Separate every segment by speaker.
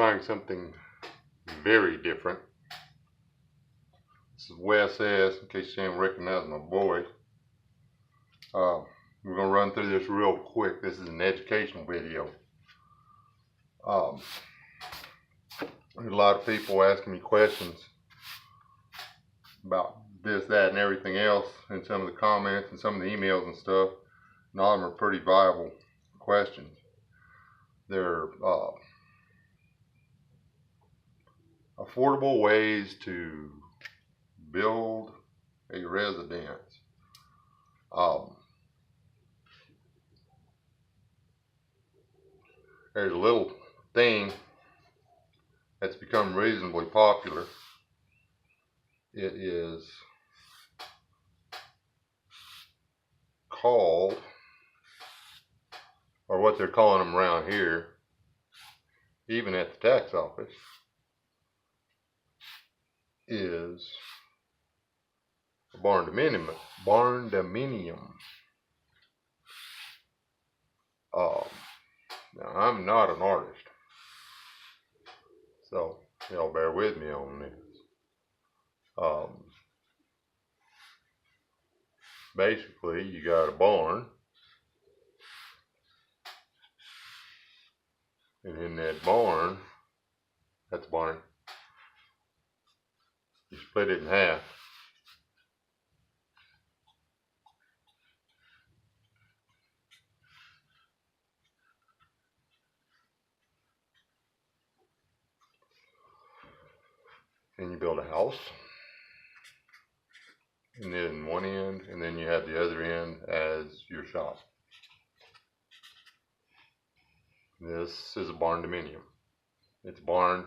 Speaker 1: trying something very different. This is Wes S, in case you didn't recognize my voice. We're going to run through this real quick. This is an educational video. There's a lot of people asking me questions about this, that, and everything else in some of the comments and some of the emails and stuff. And all of them are pretty viable questions. They're affordable ways to build a residence. There's a little thing that's become reasonably popular. It is called, or what they're calling them around here, even at the tax office, is a Barndominium. Now, I'm not an artist, so y'all bear with me on this. Basically, you got a barn, and in that barn, that's the barn, you split it in half. And you build a house, and then one end, and then you have the other end as your shop. This is a Barndominium. It's a barn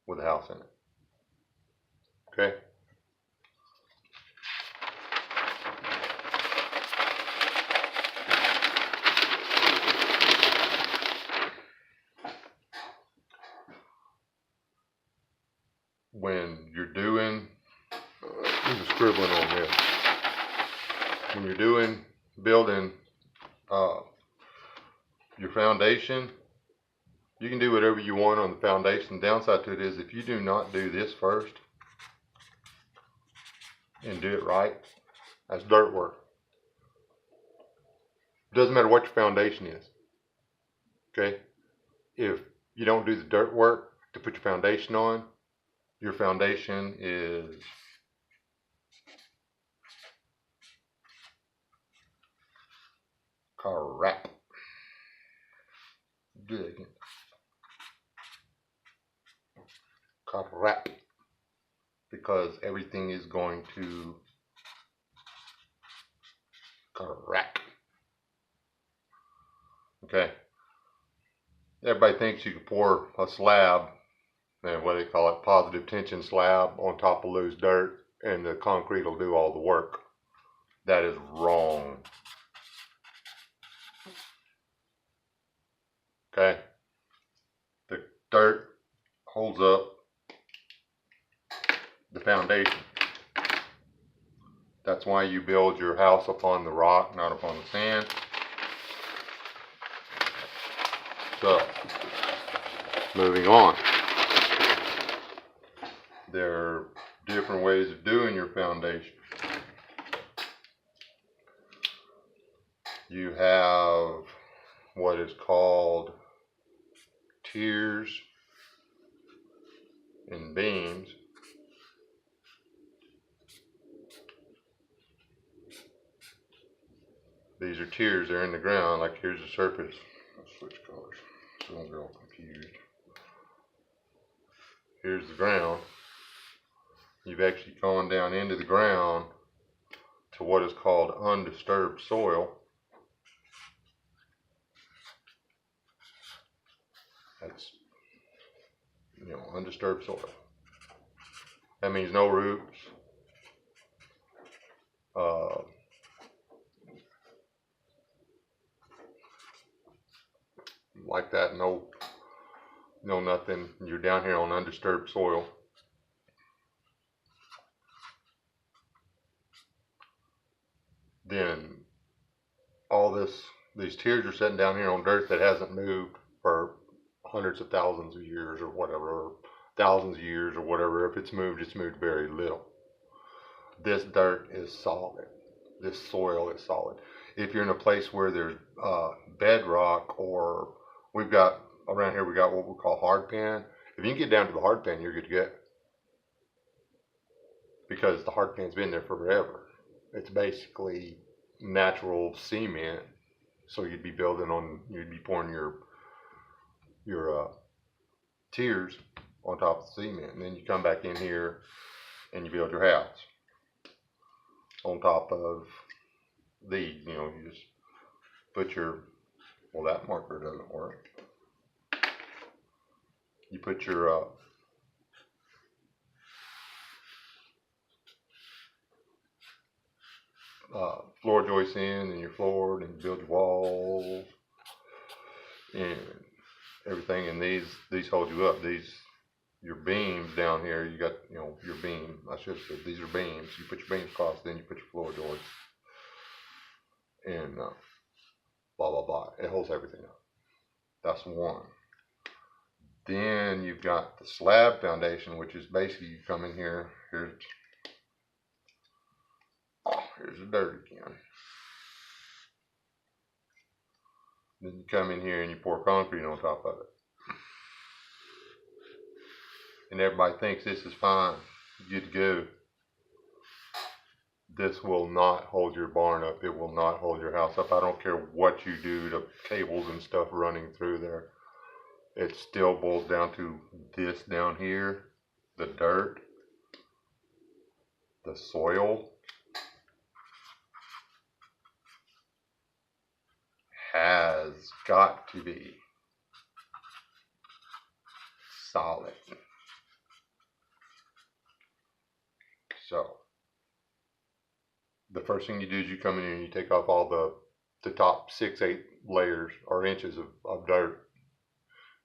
Speaker 1: with a house in it. Okay? When you're doing, I'm just scribbling on this. When you're building your foundation, you can do whatever you want on the foundation. The downside to it is if you do not do this first and do it right, that's dirt work. It doesn't matter what your foundation is. Okay? If you don't do the dirt work to put your foundation on, your foundation is crap. Do that again. Crap. Because everything is going to crack. Okay. Everybody thinks you can pour a slab, and what they call it, positive tension slab, on top of loose dirt, and the concrete will do all the work. That is wrong. Okay? The dirt holds up the foundation. That's why you build your house upon the rock, not upon the sand. So, moving on. There are different ways of doing your foundation. You have what is called tiers and beams. These are tiers, they're in the ground, like here's the surface. Let's switch colors so don't get all confused. Here's the ground. You've actually gone down into the ground to what is called undisturbed soil. That's, undisturbed soil. That means no roots. Like that, no nothing. You're down here on undisturbed soil. Then all these tiers are sitting down here on dirt that hasn't moved for hundreds of thousands of years or whatever, or thousands of years or whatever. If it's moved very little. This dirt is solid. This soil is solid. If you're in a place where there's bedrock, or we've got around here, we got what we call hard pan. If you can get down to the hard pan, you're good to go, because the hard pan's been there forever. It's basically natural cement. So you'd be you'd be pouring your tiers on top of the cement, and then you come back in here and you build your house on top of these. You just put well, that marker doesn't work. You put your floor joists in, and your floor, and you build your walls and everything. And these hold you up. Your beams down here, you got your beam. I should have said these are beams. You put your beams across, then you put your floor joists, and blah blah blah. It holds everything up. That's one. Then you've got the slab foundation, which is basically you come in here. Here's the dirt again. Then you come in here and you pour concrete on top of it. And everybody thinks this is fine, good to go. This will not hold your barn up. It will not hold your house up. I don't care what you do to cables and stuff running through there. It still boils down to this down here, the dirt, the soil has got to be solid. So the first thing you do is you come in here and you take off all the top 6-8 layers or inches of dirt,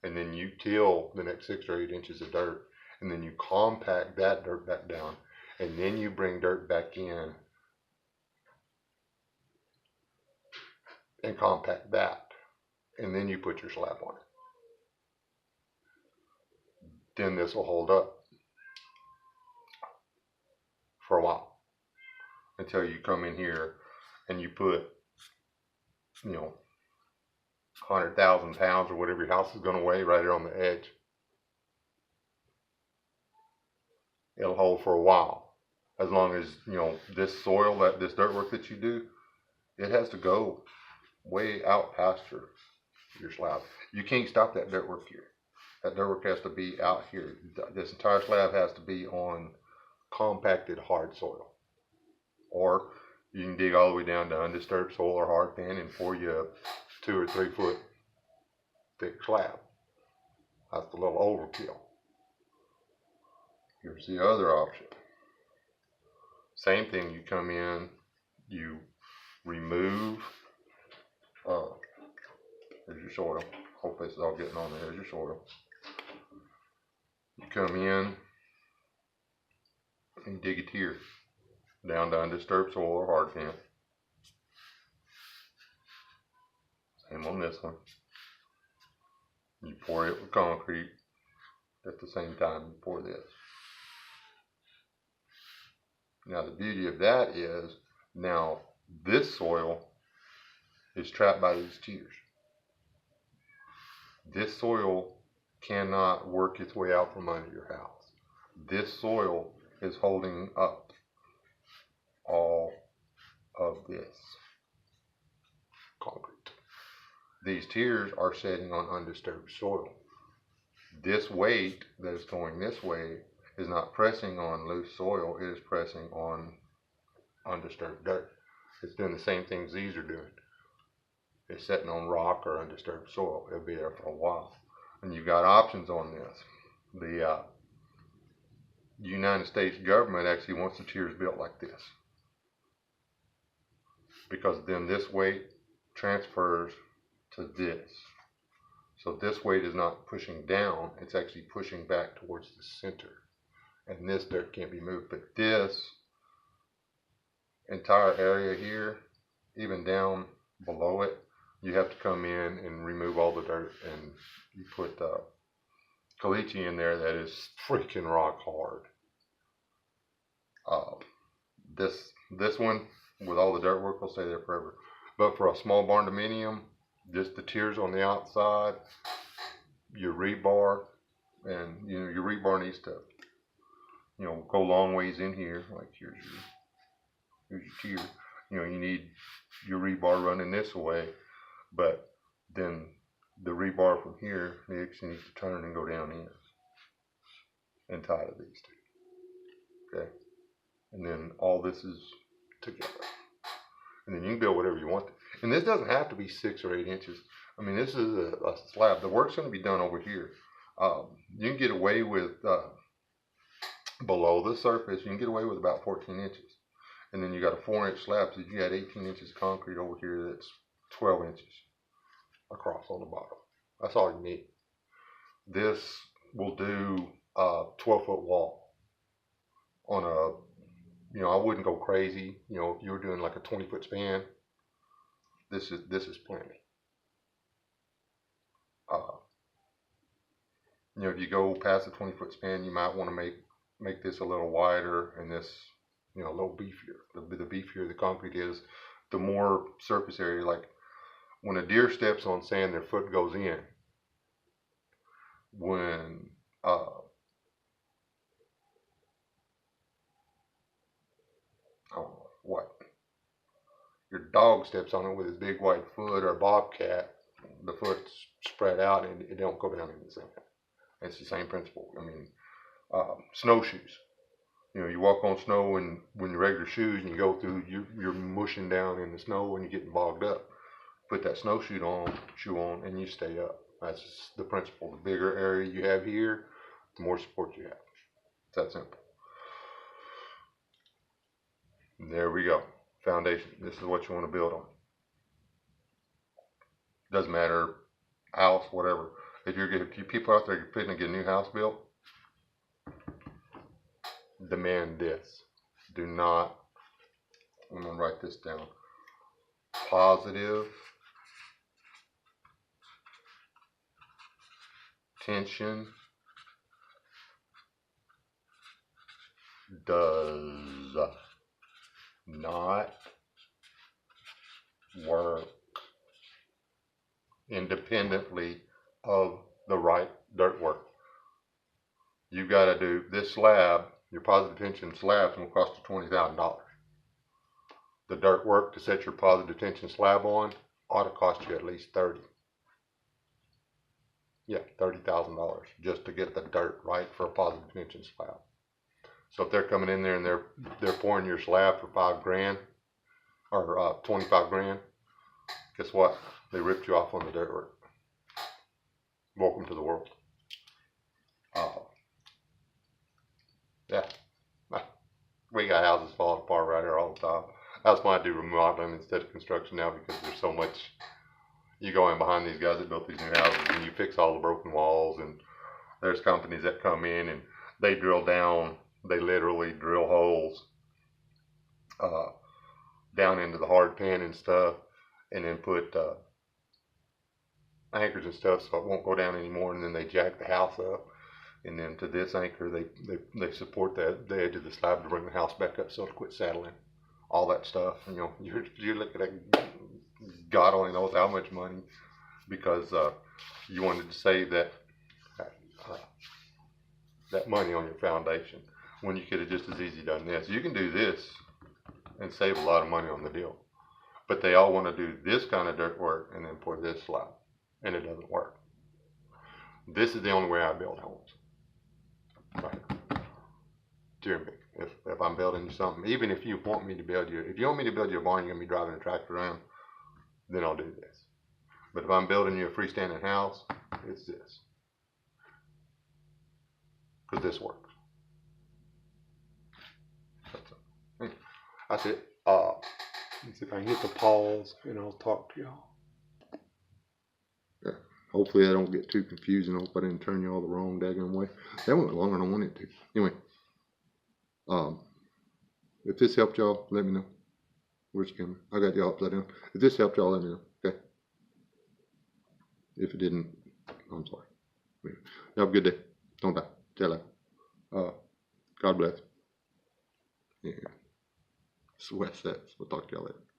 Speaker 1: and then you till the next 6 or 8 inches of dirt, and then you compact that dirt back down, and then you bring dirt back in and compact that, and then you put your slab on it. Then this will hold up for a while, until you come in here and you put 100,000 pounds or whatever your house is going to weigh right here on the edge. It'll hold for a while, as long as this soil, this dirt work that you do, it has to go way out past your slab. You can't stop that dirt work here. That dirt work has to be out here. This entire slab has to be on compacted hard soil, or you can dig all the way down to undisturbed soil or hard pan and pour you a 2 or 3 foot thick slab. That's the little overkill. Here's the other option. Same thing, you come in, you remove, here's your soil. Hopefully this is all getting on there. Here's your soil. You come in and dig a tier down to undisturbed soil or hard pan. Same on this one. You pour it with concrete at the same time you pour this. Now the beauty of that is, now this soil is trapped by these tiers. This soil cannot work its way out from under your house. This soil is holding up all of this concrete. These tiers are sitting on undisturbed soil. This weight that is going this way is not pressing on loose soil, it is pressing on undisturbed dirt. It's doing the same things these are doing. It's sitting on rock or undisturbed soil. It'll be there for a while. And you've got options on this. The United States government actually wants the tiers built like this, because then this weight transfers to this. So this weight is not pushing down, it's actually pushing back towards the center. And this dirt can't be moved. But this entire area here, even down below it, you have to come in and remove all the dirt, and you put caliche in there that is freaking rock hard. Uh, this one with all the dirt work will stay there forever. But for a small Barndominium, just the tiers on the outside, your rebar, and your rebar needs to go long ways in here. Like here's your tier. You need your rebar running this way, but then the rebar from here needs to turn and go down in and tie to these two. Okay, and then all this is together, and then you can build whatever you want. And this doesn't have to be 6 or 8 inches. I mean, this is a slab. The work's going to be done over here. You can get away with below the surface. You can get away with about 14 inches. And then you got a 4-inch slab, so you got 18 inches of concrete over here that's 12 inches across on the bottom. That's all you need. This will do a 12-foot wall on a, I wouldn't go crazy. If you were doing like a 20-foot span, this is plenty. If you go past the 20-foot span, you might want to make this a little wider and this, a little beefier. The beefier the concrete is, the more surface area. Like when a deer steps on sand, their foot goes in. When your dog steps on it with his big white foot, or a bobcat, the foot's spread out and it don't go down in the sand. It's the same principle. I mean, snowshoes. You walk on snow when your regular shoes and you go through, you're mushing down in the snow and you're getting bogged up. Put that snowshoe on, and you stay up. That's just the principle. The bigger area you have here, the more support you have. It's that simple. And there we go. Foundation. This is what you want to build on. Doesn't matter, house, whatever. If you people out there fitting to get a new house built, demand this. Do not, I'm going to write this down. Positive tension does not work independently of the right dirt work. You got to do this slab. Your positive tension slab is going to cost you $20,000. The dirt work to set your positive tension slab on ought to cost you at least $30,000. Yeah, $30,000 just to get the dirt right for a positive tension slab. So if they're coming in there and they're pouring your slab for $5,000 or 25 grand, guess what? They ripped you off on the dirt work. Welcome to the world. Yeah, we got houses falling apart right here all the time. That's why I do remodeling instead of construction now, because there's so much. You go in behind these guys that built these new houses and you fix all the broken walls, and there's companies that come in and they drill down. They literally drill holes down into the hard pan and stuff, and then put anchors and stuff so it won't go down anymore, and then they jack the house up, and then to this anchor they support the edge of the slab to bring the house back up so it'll quit settling. All that stuff. You're looking at God only knows how much money, because you wanted to save that money on your foundation, when you could have just as easy done this. You can do this and save a lot of money on the deal, but they all want to do this kind of dirt work and then pour this slab, and it doesn't work. This is the only way I build homes. Right. Dear me, if I'm building you something, even if you want me to build you, if you want me to build you a barn, you're gonna be driving a tractor around, then I'll do this. But if I'm building you a freestanding house, it's this, because this works. That's it. Let's see if I can hit the pause and I'll talk to y'all. Yeah. Hopefully I don't get too confusing. I hope I didn't turn you all the wrong daggone way. That went longer than I wanted to. Anyway, if this helped y'all, let me know. Where's the camera? I got y'all upside down. If this helped y'all, let me know. Okay. If it didn't, I'm sorry. You have a good day. Don't die. Tell God bless. Yeah. Sweat sets. We'll talk to y'all later.